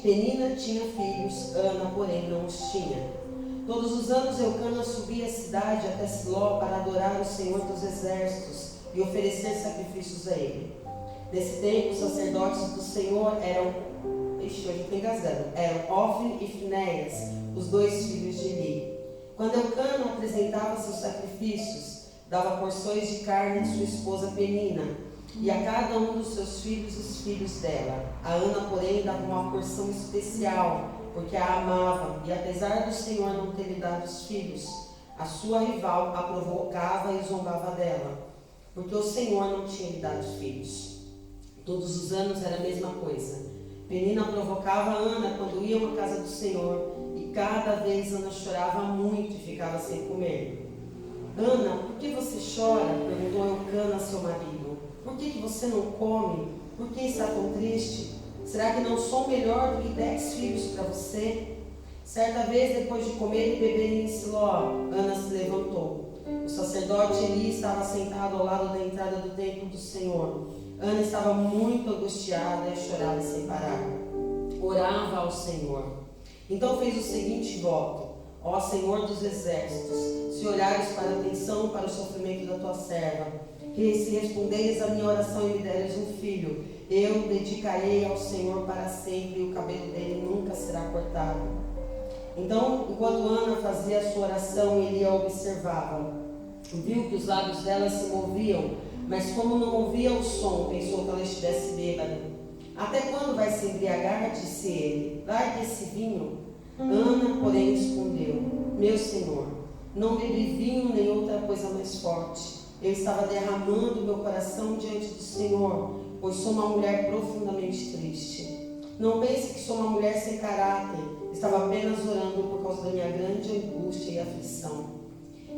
Penina tinha filhos, Ana, porém, não os tinha. Todos os anos Eucana subia à cidade até Siló para adorar o Senhor dos Exércitos e oferecer sacrifícios a ele. Nesse tempo, os sacerdotes do Senhor eram Ofni e Finéias, os dois filhos de Eli. Quando Eucana apresentava seus sacrifícios, dava porções de carne a sua esposa Penina, e a cada um dos seus filhos os filhos dela. A Ana, porém, dava uma porção especial, porque a amava, e apesar do Senhor não ter lhe dado os filhos, a sua rival a provocava e zombava dela, porque o Senhor não tinha lhe dado filhos. Todos os anos era a mesma coisa. Penina provocava Ana quando iam à casa do Senhor, e cada vez Ana chorava muito e ficava sem comer. Ana, por que você chora? Perguntou Eucana a seu marido. Por que você não come? Por que está tão triste? Será que não sou melhor do que 10 filhos para você? Certa vez, depois de comer e beber em Siló, Ana se levantou. O sacerdote Eli estava sentado ao lado da entrada do templo do Senhor. Ana estava muito angustiada e chorava sem parar. Orava ao Senhor. Então fez o seguinte voto: ó Senhor dos Exércitos, se olhares para a atenção para o sofrimento da tua serva, que se responderes à minha oração e me deres um filho, eu o dedicarei ao Senhor para sempre, e o cabelo dele nunca será cortado. Então, enquanto Ana fazia a sua oração, Eli a observava. Viu que os lábios dela se moviam, mas como não ouvia o som, pensou que ela estivesse bêbada. Até quando vai se embriagar? Disse ele. Largue esse vinho. Ana, porém, respondeu: meu senhor, não bebi vinho nem outra coisa mais forte. Eu estava derramando meu coração diante do Senhor, pois sou uma mulher profundamente triste. Não pense que sou uma mulher sem caráter. Estava apenas orando por causa da minha grande angústia e aflição.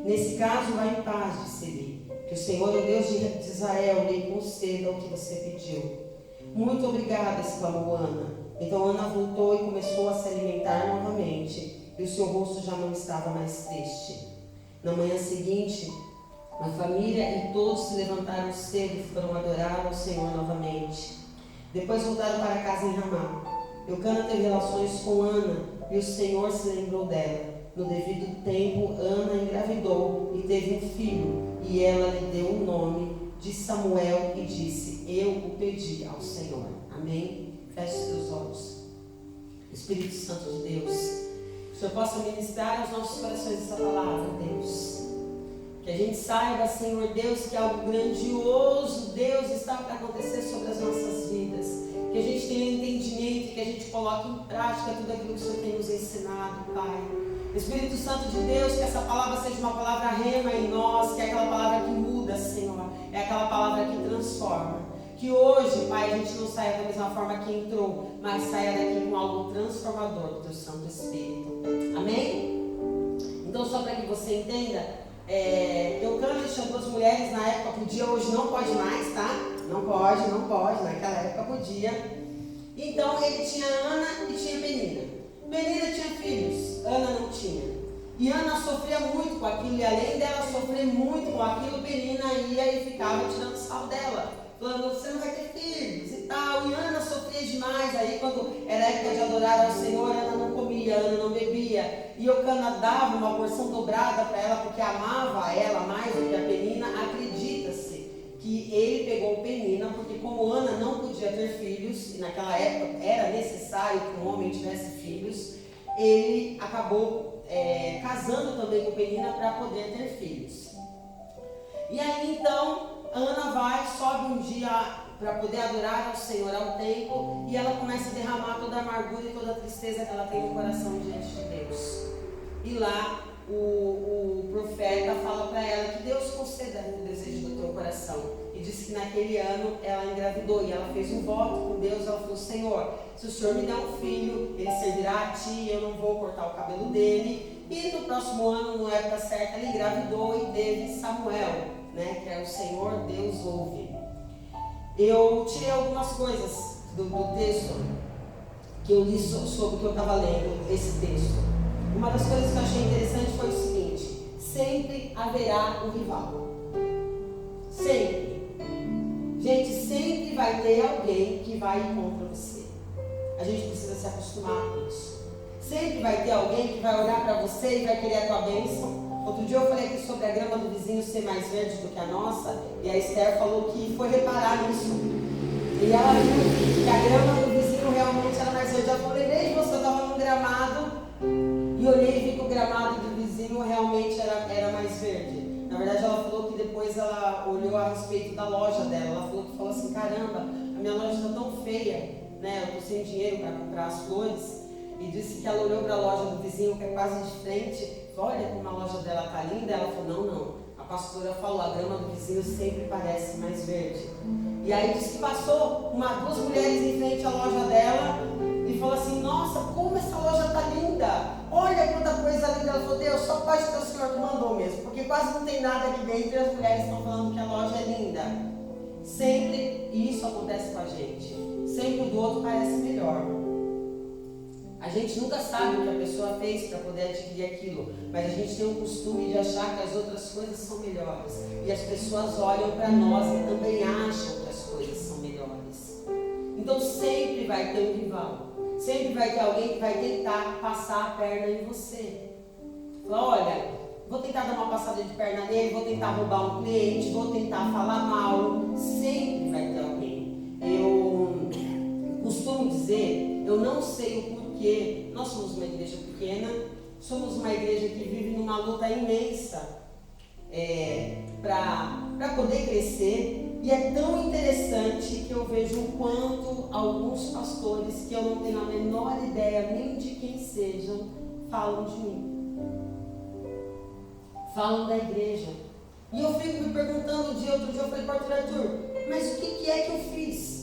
Nesse caso, vá em paz, disse Eli. Que o Senhor, o Deus de Israel, lhe conceda o que você pediu. Muito obrigada, exclamou Ana. Então Ana voltou e começou a se alimentar novamente, e o seu rosto já não estava mais triste. Na manhã seguinte, a família e todos se levantaram cedo e foram adorar ao Senhor novamente. Depois voltaram para casa em Ramá. Eucana teve relações com Ana, e o Senhor se lembrou dela. No devido tempo, Ana engravidou e teve um filho, e ela lhe deu o nome de Samuel e disse: eu o pedi ao Senhor. Amém? Feche seus olhos. Espírito Santo de Deus, que o Senhor possa ministrar aos nossos corações essa palavra, Deus. Que a gente saiba, Senhor Deus, que algo grandioso, Deus, está para acontecer sobre as nossas vidas. Que a gente tenha entendimento, que a gente coloque em prática tudo aquilo que o Senhor tem nos ensinado, Pai. Espírito Santo de Deus, que essa palavra seja uma palavra rema em nós, que é aquela palavra que muda, Senhor, é aquela palavra que transforma. Que hoje, Pai, a gente não saia da mesma forma que entrou, mas saia daqui com algo transformador do Teu Santo Espírito. Amém? Então, só para que você entenda, Eucana deixou 2 mulheres, na época podia, hoje não pode mais, tá? Não pode, naquela época podia. Então, ele tinha Ana e tinha Penina. Penina tinha filhos, Ana não tinha. E Ana sofria muito com aquilo, e além dela sofrer muito com aquilo, Penina ia e ficava tirando sal dela, falando: você não vai ter filhos e tal. E Ana sofria demais. Aí, quando era época de adorar ao Senhor, Ana não comia, Ana não bebia. E Eucana dava uma porção dobrada para ela, porque amava ela mais do que a Penina. Acredita-se que ele pegou Penina, porque como Ana não podia ter filhos, e naquela época era necessário que um homem tivesse filhos, ele acabou casando também com Penina para poder ter filhos. E aí então, Ana sobe um dia para poder adorar ao Senhor ao templo, e ela começa a derramar toda a amargura e toda a tristeza que ela tem no coração diante de Deus. E lá o profeta fala para ela que Deus conceda o desejo do teu coração. E disse que naquele ano ela engravidou, e ela fez um voto com Deus. Ela falou: Senhor, se o Senhor me der um filho, ele servirá a ti, eu não vou cortar o cabelo dele. E no próximo ano, na época certa, ela engravidou e teve Samuel, né, que é o Senhor Deus ouve. Eu tirei algumas coisas do texto que eu li sobre o que eu estava lendo, esse texto. Uma das coisas que eu achei interessante foi o seguinte: sempre haverá um rival. Sempre. Gente, sempre vai ter alguém que vai ir contra você. A gente precisa se acostumar com isso. Sempre vai ter alguém que vai olhar para você e vai querer a tua bênção. Outro dia eu falei aqui sobre a grama do vizinho ser mais verde do que a nossa, e a Esther falou que foi reparar nisso. E ela viu que a grama do vizinho realmente era mais verde. Ela falou, lembrei de você, eu estava num gramado, e olhei e vi que o gramado do vizinho realmente era mais verde. Na verdade, ela falou que depois ela olhou a respeito da loja dela. Ela falou assim, caramba, a minha loja está tão feia, né? Eu estou sem dinheiro para comprar as flores. E disse que ela olhou para a loja do vizinho, que é quase de frente. Olha como a loja dela está linda. Ela falou, não. A pastora falou, a grama do vizinho sempre parece mais verde. E aí disse que passou duas mulheres em frente à loja dela e falou assim, nossa, como essa loja está linda. Olha quanta coisa linda. Ela falou, Deus, só pode ter o Senhor que mandou mesmo, porque quase não tem nada aqui dentro e as mulheres estão falando que a loja é linda. Sempre isso acontece com a gente. Sempre o do outro parece melhor. A gente nunca sabe o que a pessoa fez para poder adquirir aquilo, mas a gente tem o costume de achar que as outras coisas são melhores. E as pessoas olham para nós e também acham que as coisas são melhores. Então sempre vai ter um rival. Sempre vai ter alguém que vai tentar passar a perna em você. Fala, olha, vou tentar dar uma passada de perna nele, vou tentar roubar um cliente, vou tentar falar mal. Sempre vai ter alguém. Eu costumo dizer, eu não sei o porquê. Nós somos uma igreja pequena, somos uma igreja que vive numa luta imensa para poder crescer. E é tão interessante que eu vejo o quanto alguns pastores, que eu não tenho a menor ideia nem de quem sejam, falam de mim. Falam da igreja. E eu fico me perguntando outro dia eu falei para o Arthur, mas o que é que eu fiz?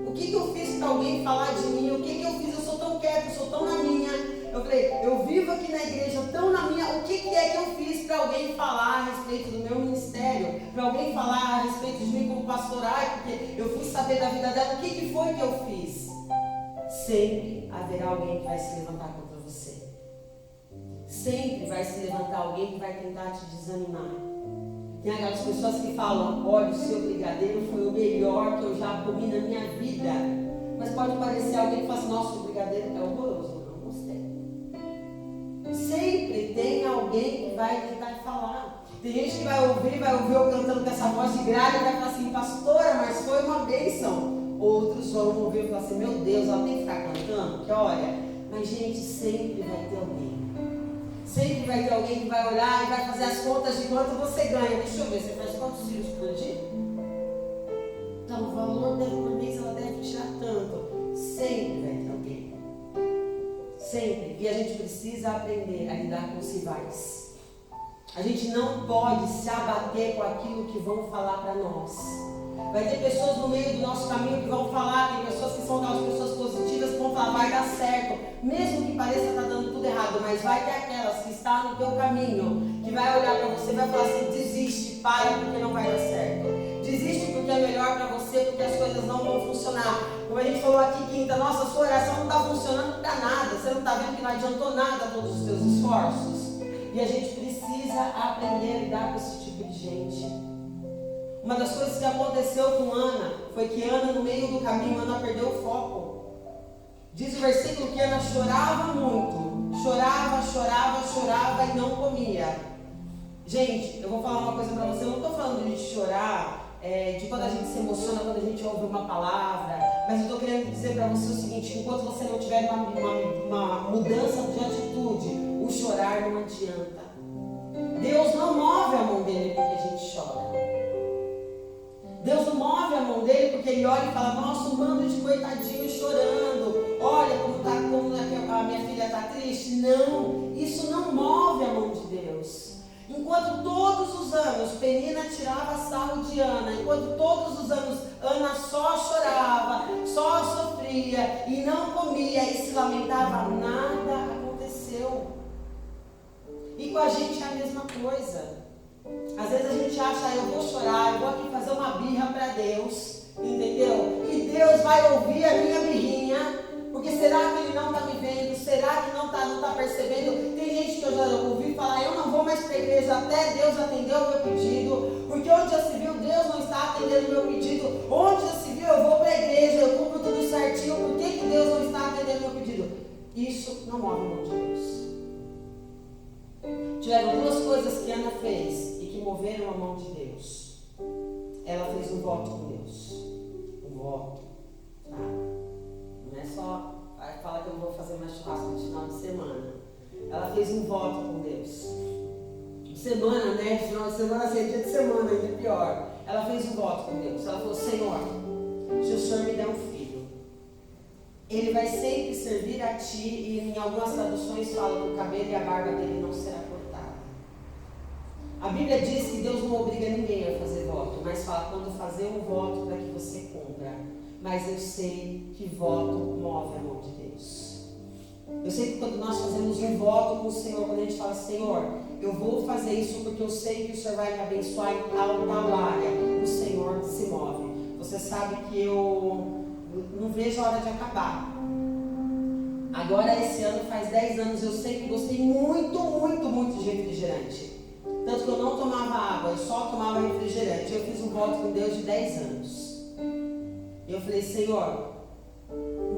O que eu fiz para alguém falar de mim? O que eu fiz? Eu sou tão quieto, eu sou tão na minha. Eu falei, eu vivo aqui na igreja tão na minha. O que é que eu fiz para alguém falar a respeito do meu ministério? Para alguém falar a respeito de mim como pastoral? Porque eu fui saber da vida dela. O que foi que eu fiz? Sempre haverá alguém que vai se levantar contra você. Sempre vai se levantar alguém que vai tentar te desanimar. Tem aquelas pessoas que falam, olha, o seu brigadeiro foi o melhor que eu já comi na minha vida. Mas pode parecer alguém que fala assim, nossa, o brigadeiro é horroroso, eu não gostei. Sempre tem alguém que vai tentar falar. Tem gente que vai ouvir eu cantando com essa voz de grave e vai falar assim, pastora, mas foi uma bênção. Outros vão ouvir e falar assim, meu Deus, ela tem que ficar cantando, que olha. Mas gente, sempre vai ter alguém. Sempre vai ter alguém que vai olhar e vai fazer as contas de quanto você ganha. Deixa eu ver, você faz quantos filhos por dia? Então, o valor dela por mês, ela deve tirar tanto. Sempre vai ter alguém. Sempre. E a gente precisa aprender a lidar com os rivais. A gente não pode se abater com aquilo que vão falar para nós. Vai ter pessoas no meio do nosso caminho que vão falar, tem pessoas que são aquelas pessoas positivas que vão falar, vai dar certo, mesmo que pareça estar dando tudo errado, mas vai ter aquelas que estão no teu caminho, que vai olhar para você e vai falar assim, desiste, para, porque não vai dar certo. Desiste porque é melhor para você, porque as coisas não vão funcionar. Como a gente falou aqui quinta, nossa, sua oração não está funcionando para nada, você não está vendo que não adiantou nada todos os teus esforços. E a gente precisa aprender a lidar com esse tipo de gente. Uma das coisas que aconteceu com Ana foi que Ana, no meio do caminho, Ana perdeu o foco. Diz o versículo que Ana chorava muito. Chorava e não comia. Gente, eu vou falar uma coisa para você. Eu não estou falando de chorar, de quando a gente se emociona, quando a gente ouve uma palavra. Mas eu estou querendo dizer para você o seguinte, enquanto você não tiver uma mudança de atitude, o chorar não adianta. Deus não move a mão dele porque a gente chora. Deus não move a mão dele porque ele olha e fala, nossa, um bando de coitadinhos chorando. Olha como a minha filha está triste. Não, isso não move a mão de Deus. Enquanto todos os anos Penina tirava sarro de Ana, enquanto todos os anos Ana só chorava, só sofria e não comia e se lamentava, nada aconteceu. E com a gente é a mesma coisa. Às vezes a gente acha, eu vou chorar, eu vou aqui fazer uma birra para Deus, entendeu? E Deus vai ouvir a minha birrinha, porque será que Ele não está me vendo? Será que não está percebendo? Tem gente que eu já ouvi falar, eu não vou mais para a igreja até Deus atender o meu pedido, porque onde já se viu, Deus não está atendendo o meu pedido. Onde já se viu, eu vou para a igreja, eu cumpro tudo certinho, por que Deus não está isso não move a mão de Deus. Tiveram duas coisas que Ana fez e que moveram a mão de Deus. Ela fez um voto com Deus. Um voto. Tá? Não é só falar que eu não vou fazer mais churrasco no final de semana. Ela fez um voto com Deus. Semana, né? Final de semana, assim, dia de semana, ainda pior. Ela fez um voto com Deus. Ela falou: Senhor, se o Senhor me der um filho, ele vai sempre servir a ti, e em algumas traduções fala que o cabelo e a barba dele não será cortada. A Bíblia diz que Deus não obriga ninguém a fazer voto, mas fala quando fazer um voto para que você cumpra. Mas eu sei que voto move a mão de Deus. Eu sei que quando nós fazemos um voto com o Senhor, quando a gente fala: Senhor, eu vou fazer isso porque eu sei que o Senhor vai me abençoar em tal área, o Senhor se move. Você sabe que eu não vejo a hora de acabar. Agora esse ano faz 10 anos, eu sempre gostei muito de refrigerante. Tanto que eu não tomava água, eu só tomava refrigerante. Eu fiz um voto com Deus de 10 anos. E eu falei: Senhor,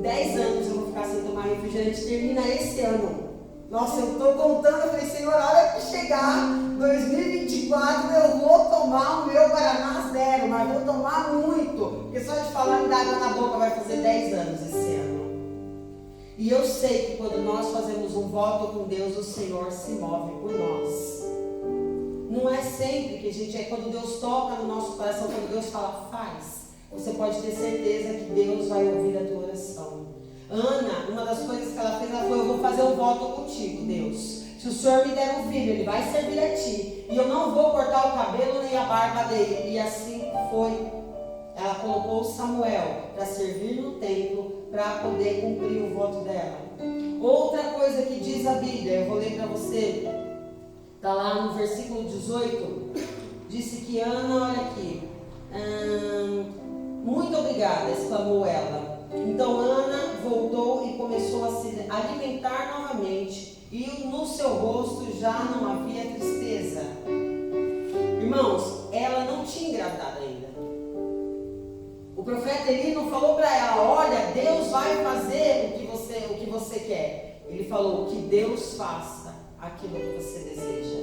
10 anos eu vou ficar sem tomar refrigerante, termina esse ano. Nossa, eu estou contando, eu falei: Senhor, a hora que chegar 2024 eu vou tomar o meu Guaraná zero, mas vou tomar muito, porque só de falar me dá água na boca vai fazer 10 anos esse ano. E eu sei que quando nós fazemos um voto com Deus, o Senhor se move por nós. Não é sempre que a gente, é quando Deus toca no nosso coração, quando Deus fala: faz. Você pode ter certeza que Deus vai ouvir a tua oração. Ana, uma das coisas que ela fez, ela falou: eu vou fazer um voto contigo, Deus. Se o Senhor me der um filho, ele vai servir a ti. E eu não vou cortar o cabelo nem a barba dele. E assim foi. Ela colocou Samuel para servir no templo, para poder cumprir o voto dela. Outra coisa que diz a Bíblia, eu vou ler para você. Está lá no versículo 18. Disse que Ana, olha aqui. Muito obrigada, exclamou ela. Então Ana voltou e começou a se alimentar novamente, e no seu rosto já não havia tristeza. Irmãos, ela não tinha engravidado ainda. O profeta Eli não falou para ela: olha, Deus vai fazer o que você quer. Ele falou: que Deus faça aquilo que você deseja.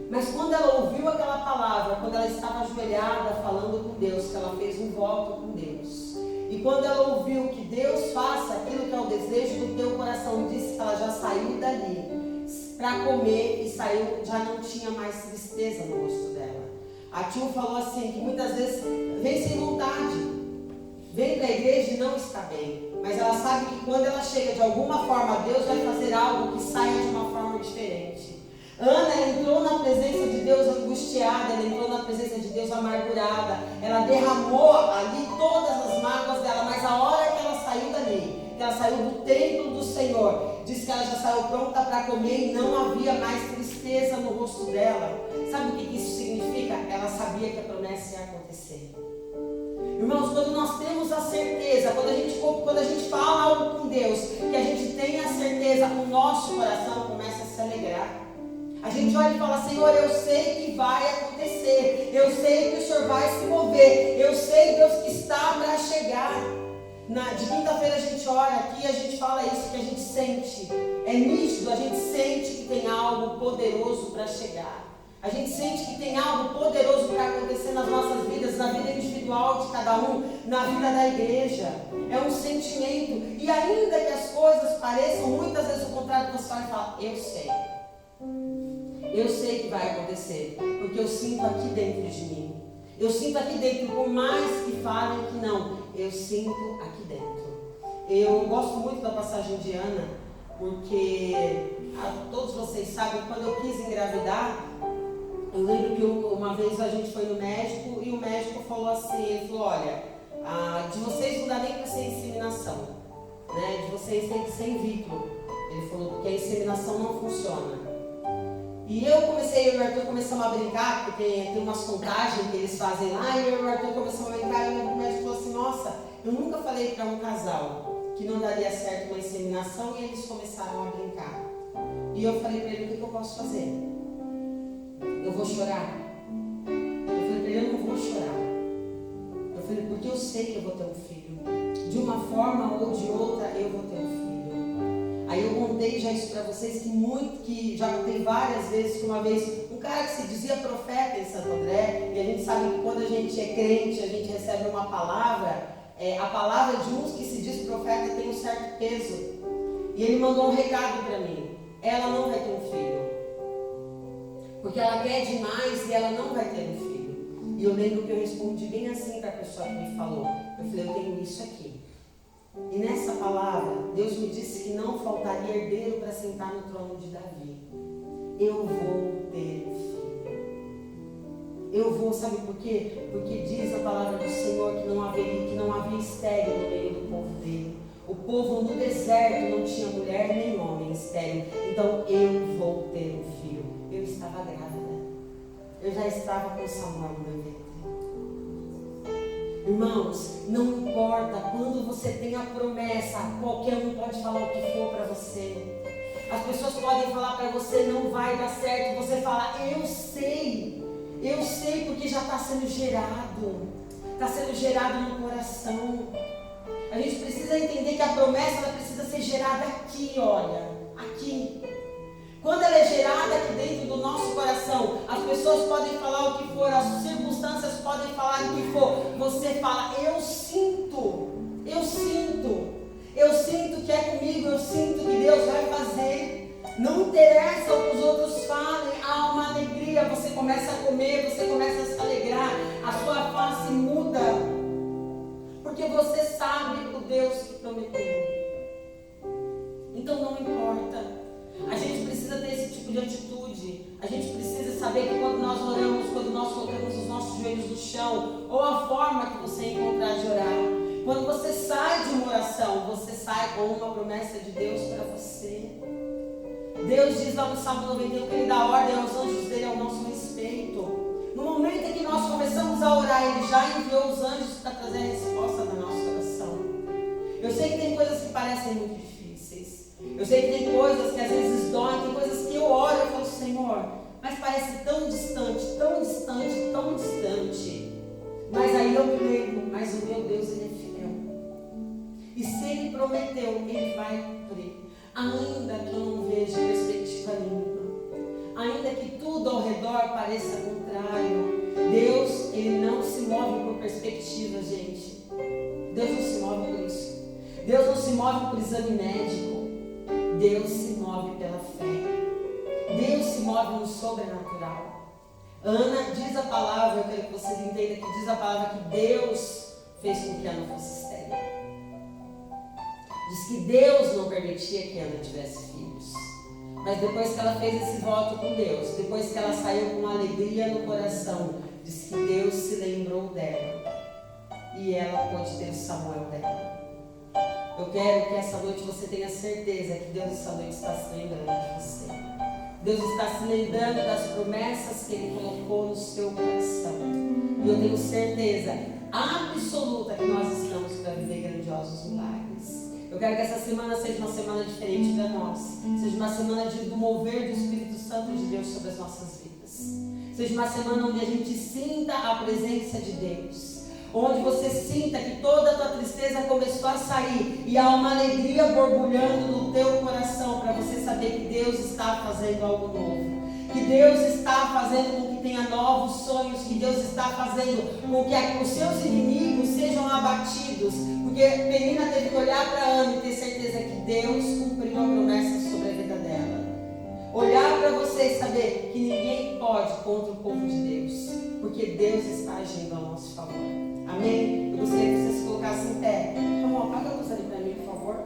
Mas quando ela ouviu aquela palavra, quando ela estava ajoelhada falando com Deus, que ela fez um voto com Deus, e quando ela ouviu que Deus faça aquilo que é o desejo do teu coração, disse que ela já saiu dali para comer e saiu, já não tinha mais tristeza no rosto dela. A Tio falou assim, que muitas vezes vem sem vontade, vem para a igreja e não está bem, mas ela sabe que quando ela chega de alguma forma, Deus vai fazer algo que saia de uma forma diferente. Ana entrou na presença de Deus angustiada, ela entrou na presença de Deus amargurada, ela derramou ali todas as mágoas dela, mas a hora que ela saiu dali, que ela saiu do templo do Senhor, diz que ela já saiu pronta para comer e não havia mais tristeza no rosto dela. Sabe o que isso significa? Ela sabia que a promessa ia acontecer. Irmãos, quando nós temos a certeza, quando a gente fala algo com Deus, que a gente tem a certeza, o nosso coração começa a se alegrar. A gente olha e fala: Senhor, eu sei que vai acontecer, eu sei que o Senhor vai se mover, eu sei, Deus, que está para chegar. De quinta-feira a gente ora aqui e a gente fala isso, que a gente sente, é nítido, a gente sente que tem algo poderoso para chegar. A gente sente que tem algo poderoso para acontecer nas nossas vidas, na vida individual de cada um, na vida da igreja. É um sentimento, e ainda que as coisas pareçam muitas vezes o contrário, você vai falar: eu sei. Eu sei que vai acontecer, porque eu sinto aqui dentro de mim. Eu sinto aqui dentro, por mais que falem que não, eu sinto aqui dentro. Eu gosto muito da passagem de Ana, porque todos vocês sabem, quando eu quis engravidar, eu lembro que uma vez a gente foi no médico e o médico falou assim, ele falou: olha, de vocês não dá nem para ser inseminação, né? De vocês tem que ser in vitro. Ele falou, porque a inseminação não funciona. E eu e o Arthur começamos a brincar, porque tem umas contagens que eles fazem lá, e eu e o Arthur começamos a brincar, e o médico falou assim: nossa, eu nunca falei para um casal que não daria certo uma inseminação, e eles começaram a brincar. E eu falei para ele: o que eu posso fazer? Eu vou chorar? Eu falei para ele: eu não vou chorar. Eu falei: porque eu sei que eu vou ter um filho. De uma forma ou de outra, eu vou ter um filho. contei já isso para vocês, que já contei várias vezes, que uma vez um cara que se dizia profeta em Santo André, e a gente sabe que quando a gente é crente, a gente recebe uma palavra, a palavra de uns que se diz profeta tem um certo peso. E ele mandou um recado para mim: ela não vai ter um filho, porque ela quer demais e ela não vai ter um filho. E eu lembro que eu respondi bem assim para a pessoa que me falou. Eu falei: eu tenho isso aqui. E nessa palavra, Deus me disse que não faltaria herdeiro para sentar no trono de Davi. Eu vou ter filho. Eu vou, sabe por quê? Porque diz a palavra do Senhor que não havia estéril no meio do povo dele. O povo no deserto não tinha mulher nem homem estéril. Então eu vou ter um filho. Eu estava grávida. Eu já estava com Samuel no meu ventre. Irmãos, não importa quando você tem a promessa, qualquer um pode falar o que for para você. As pessoas podem falar para você: não vai dar certo. Você fala: eu sei porque já está sendo gerado. Está sendo gerado no coração. A gente precisa entender que a promessa ela precisa ser gerada aqui, olha, aqui. Quando ela é gerada aqui dentro do nosso coração, as pessoas podem falar o que for, as circunstâncias podem falar o que for. Você fala: eu sinto que é comigo, eu sinto que Deus vai fazer. Não interessa o que os outros falem, há uma alegria. Você começa a comer, você começa a se alegrar, a sua face muda, porque você sabe o Deus que prometeu. Então não importa. A gente precisa ter esse tipo de atitude. A gente precisa saber que quando nós oramos, quando nós colocamos os nossos joelhos no chão, ou a forma que você encontrar de orar, quando você sai de uma oração, você sai com uma promessa de Deus para você. Deus diz lá no Salmo 91 que Ele dá ordem aos anjos dele ao nosso respeito. No momento em que nós começamos a orar, Ele já enviou os anjos para trazer a resposta da nossa oração. Eu sei que tem coisas que parecem muito difíceis. Eu sei que tem coisas que às vezes doem, tem coisas que eu oro e eu falo: Senhor, mas parece tão distante, tão distante, tão distante. Mas aí eu me lembro: mas o meu Deus, Ele é fiel. E se Ele prometeu, Ele vai cumprir. Ainda que eu não veja perspectiva nenhuma, ainda que tudo ao redor pareça contrário, Deus, Ele não se move por perspectiva, gente. Deus não se move por isso. Deus não se move por exame médico. Deus se move pela fé. Deus se move no sobrenatural. Ana, diz a palavra, eu quero que vocês entendam que diz a palavra que Deus fez com que Ana fosse estéril. Diz que Deus não permitia que Ana tivesse filhos. Mas depois que ela fez esse voto com Deus, depois que ela saiu com alegria no coração, diz que Deus se lembrou dela. E ela pôde ter o Samuel dela. Eu quero que essa noite você tenha certeza que Deus essa noite está se lembrando de você. Deus está se lembrando das promessas que Ele colocou no seu coração. E eu tenho certeza absoluta que nós estamos para viver grandiosos milagres. Eu quero que essa semana seja uma semana diferente para nós. Seja uma semana do mover do Espírito Santo de Deus sobre as nossas vidas. Seja uma semana onde a gente sinta a presença de Deus. Onde você sinta que toda a tua tristeza começou a sair e há uma alegria borbulhando no teu coração para você saber que Deus está fazendo algo novo. Que Deus está fazendo com que tenha novos sonhos, que Deus está fazendo com que os seus inimigos sejam abatidos. Porque Penina teve que olhar para Ana e ter certeza que Deus cumpriu a promessa sobre a vida dela. Olhar para você e saber que ninguém pode contra o povo de Deus, porque Deus está agindo ao nosso favor. Amém? Eu gostaria que você se colocasse em pé. Vamos, apaga a luz ali para mim, por favor.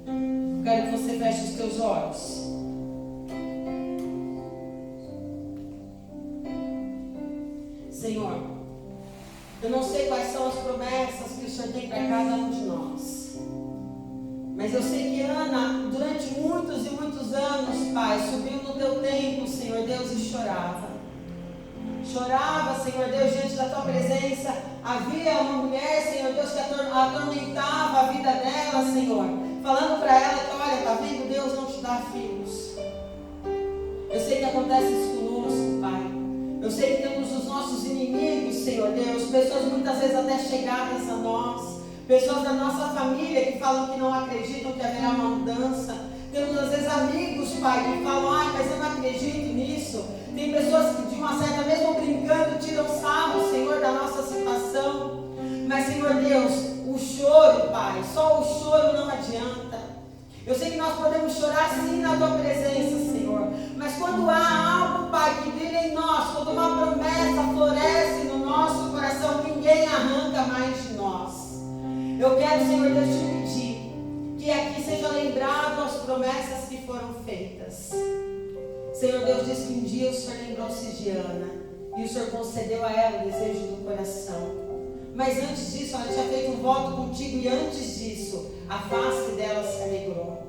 Eu quero que você feche os teus olhos. Senhor, eu não sei quais são as promessas que o Senhor tem para cada um de nós. Mas eu sei que Ana, durante muitos e muitos anos, Pai, subiu no teu templo, Senhor Deus, e chorava. Chorava, Senhor Deus, diante da tua presença. Havia uma mulher, Senhor Deus, que atormentava a vida dela, Senhor, falando para ela que, olha, tá vendo, Deus não te dá filhos. Eu sei que acontece isso conosco, Pai. Eu sei que temos os nossos inimigos, Senhor Deus, pessoas muitas vezes até chegadas a nós, Pessoas da nossa família que falam que não acreditam que haverá uma mudança. Temos às vezes amigos, Pai, que falam, mas eu não acredito nisso. Tem pessoas que de uma certa, mesmo brincando, tiram sarro, Senhor, da nossa situação. Mas, Senhor Deus, o choro, Pai, só o choro não adianta. Eu sei que nós podemos chorar sim na Tua presença, Senhor. Mas quando há algo, Pai, que brilha em nós, quando uma promessa floresce no nosso coração, ninguém arranca mais de nós. Eu quero, Senhor Deus, te pedir que aqui seja lembrado as promessas que foram feitas. Senhor Deus, diz que um dia o Senhor lembrou-se de Ana e o Senhor concedeu a ela o desejo do coração. Mas antes disso, ela tinha feito um voto contigo e antes disso, a face dela se alegrou.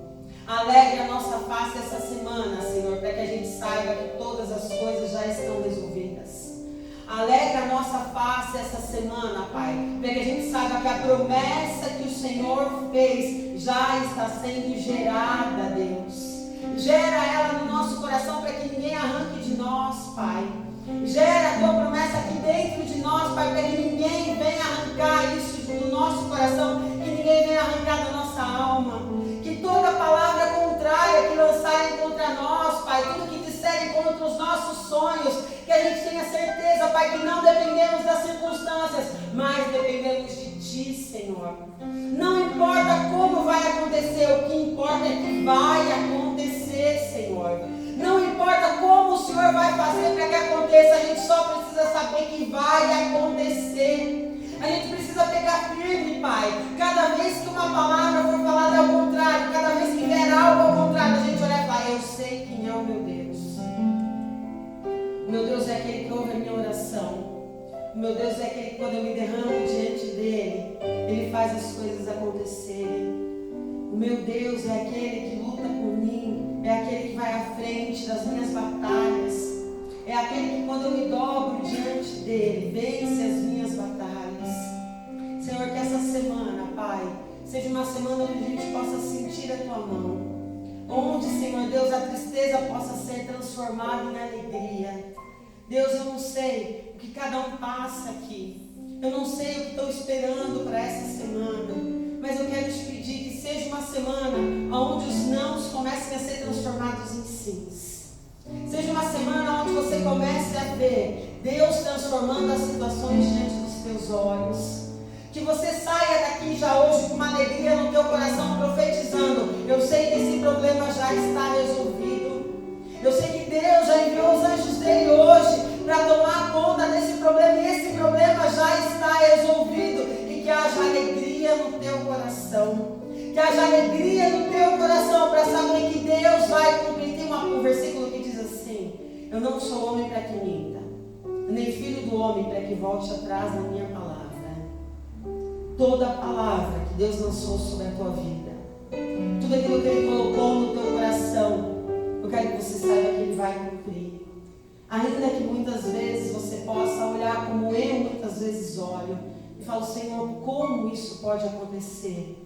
Alegre a nossa face essa semana, Senhor, para que a gente saiba que todas as coisas já estão resolvidas. Alegre a nossa face essa semana, Pai, para que a gente saiba que a promessa que o Senhor fez já está sendo gerada, Deus. Gera ela no nosso coração para que ninguém arranque de nós, Pai. Gera a Tua promessa aqui dentro de nós, Pai, para que ninguém venha arrancar isso do nosso coração, que ninguém venha arrancar da nossa alma. Que toda palavra contrária que lançarem contra nós, Pai, tudo que disserem contra os nossos sonhos, que a gente tenha certeza, Pai, que não dependemos das circunstâncias, mas dependemos de Ti, Senhor. Não importa como vai acontecer, o que importa é que vai acontecer, Senhor. Não importa como o Senhor vai fazer para que aconteça, a gente só precisa saber que vai acontecer. A gente precisa pegar firme, Pai. Cada vez que uma palavra for falada ao contrário, cada vez que vier algo ao contrário, a gente olha e fala, eu sei quem é o meu Deus. O meu Deus é aquele que ouve a minha oração. O meu Deus é aquele que quando eu me derramo diante dele, ele faz as coisas acontecerem. O meu Deus é aquele que luta por mim, é aquele que vai à frente das minhas batalhas, é aquele que quando eu me dobro diante dele, vence as minhas batalhas. Senhor, que essa semana, Pai, seja uma semana onde a gente possa sentir a Tua mão, onde, Senhor Deus, a tristeza possa ser transformada em alegria. Deus, eu não sei o que cada um passa aqui, eu não sei o que estou esperando para essa semana, mas eu quero te pedir que seja uma semana onde os nãos comecem a ser transformados em sims. Seja uma semana onde você comece a ver Deus transformando as situações diante dos teus olhos. Que você saia daqui já hoje com uma alegria no teu coração profetizando. Eu sei que esse problema já está resolvido. Eu sei que Deus já enviou os anjos dele hoje para tomar conta desse problema. E esse problema já está resolvido. Que haja alegria no teu coração. Que haja alegria no teu coração para saber que Deus vai cumprir. Tem um versículo que diz assim: eu não sou homem para que minta, nem filho do homem para que volte atrás na minha palavra. Toda a palavra que Deus lançou sobre a tua vida, tudo aquilo que Ele colocou no teu coração, eu quero que você saiba que Ele vai cumprir. Ainda que muitas vezes você possa olhar como eu muitas vezes olho e falo, Senhor, como isso pode acontecer?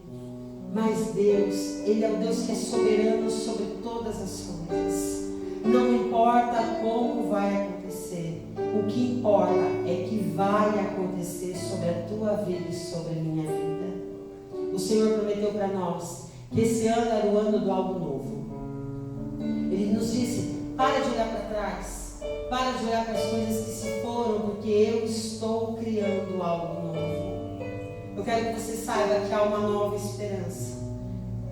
Mas Deus, Ele é o Deus que é soberano sobre todas as coisas. Não importa como vai acontecer, o que importa é que vai acontecer sobre a tua vida e sobre a minha vida. O Senhor prometeu para nós que esse ano era o ano do algo novo. Ele nos disse, para de olhar para trás, para de olhar para as coisas que se foram, porque eu estou criando algo novo. Eu quero que você saiba que há uma nova esperança,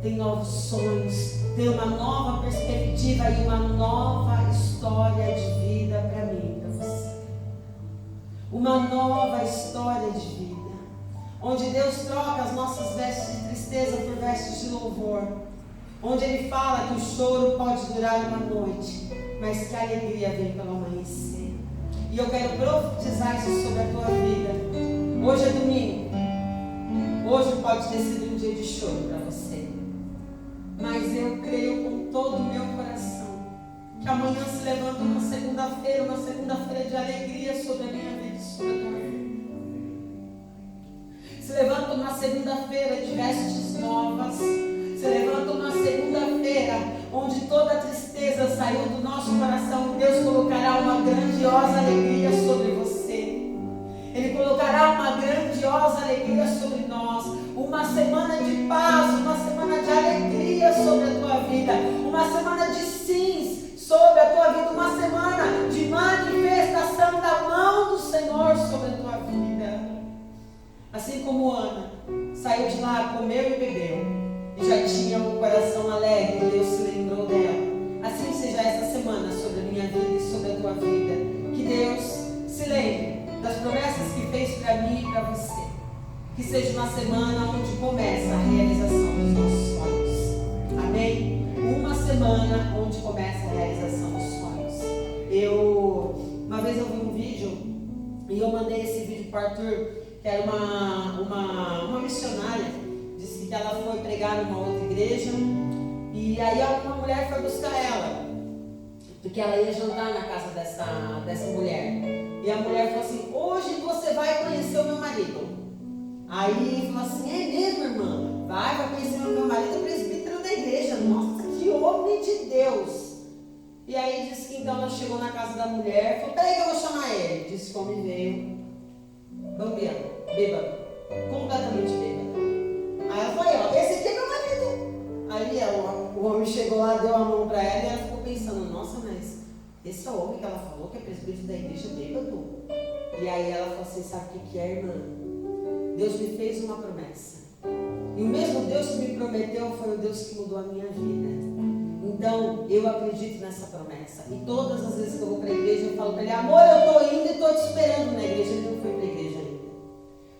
tem novos sonhos, tem uma nova perspectiva e uma nova história de vida para mim e para você. Uma nova história de vida, onde Deus troca as nossas vestes de tristeza por vestes de louvor, onde Ele fala que o choro pode durar uma noite, mas que a alegria vem pelo amanhecer. E eu quero profetizar isso sobre a tua vida. Hoje é domingo. Hoje pode ter sido um dia de choro para você. Mas eu creio com todo o meu coração que amanhã se levanta uma segunda-feira de alegria sobre a minha vida e sobre a tua vida. Se levanta uma segunda-feira de vestes novas. Se levanta uma segunda-feira onde toda a tristeza saiu do nosso coração e Deus colocará uma grandiosa alegria sobre você. Ele colocará uma grandiosa alegria sobre nós. nós. Uma semana de paz, uma semana de alegria sobre a tua vida. Uma semana de sims sobre a tua vida. Uma semana de manifestação da mão do Senhor sobre a tua vida. Assim como Ana saiu de lá, comeu e bebeu, e já tinha um coração alegre, Deus se lembrou dela. Assim seja essa semana sobre a minha vida e sobre a tua vida. Que Deus se lembre das promessas que fez para mim e para você. Que seja uma semana onde começa a realização dos nossos sonhos. Amém? Uma semana onde começa a realização dos sonhos. Uma vez eu vi um vídeo e eu mandei esse vídeo para o Arthur, que era uma missionária. Disse que ela foi pregar numa outra igreja. E aí uma mulher foi buscar ela, porque ela ia jantar na casa dessa mulher. E a mulher falou assim: hoje você vai conhecer o meu marido. Aí falou assim: é mesmo, irmã? Vai conhecer o meu marido, o presbítero da igreja. Nossa, que homem de Deus. E aí disse que então ela chegou na casa da mulher, falou: peraí que eu vou chamar ele. Disse que o homem veio bambiando, bêbado, completamente bêbado. Aí ela falou: ó, esse aqui é meu marido. Aí o homem chegou lá, deu a mão para ela e ela ficou pensando: nossa, mas esse é o homem que ela falou que é presbítero da igreja bêbado? E aí ela falou assim: sabe o que é, irmã? Deus me fez uma promessa. E o mesmo Deus que me prometeu foi o Deus que mudou a minha vida. Então eu acredito nessa promessa. E todas as vezes que eu vou para a igreja eu falo para ele: amor, eu estou indo e estou te esperando na igreja. Ele não foi para a igreja ainda.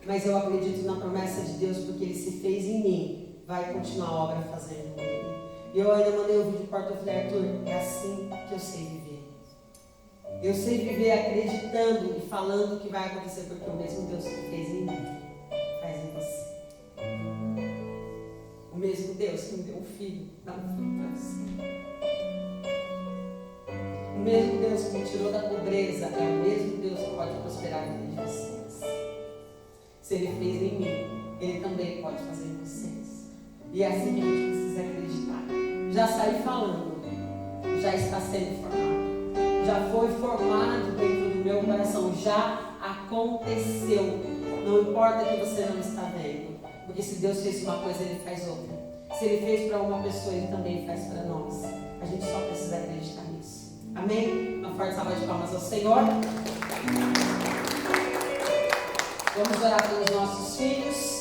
Mas eu acredito na promessa de Deus, porque Ele se fez em mim. Vai continuar a obra fazendo em mim. E eu ainda mandei o vídeo para o Arthur: é assim que eu sei viver. Eu sei viver acreditando e falando que vai acontecer, porque o mesmo Deus que fez em mim faz em você. O mesmo Deus que me deu um filho, dá um filho para você. O mesmo Deus que me tirou da pobreza é o mesmo Deus que pode prosperar a vida de vocês. Se Ele fez em mim, Ele também pode fazer em vocês. E é assim que a gente precisa acreditar. Já saí falando, já está sendo formado, já foi formado dentro do meu coração, já aconteceu. Não importa que você não está vendo, porque se Deus fez uma coisa, Ele faz outra. Se Ele fez para uma pessoa, Ele também faz para nós. A gente só precisa acreditar nisso. Amém? Uma forte salva de palmas ao Senhor. Vamos orar pelos nossos filhos.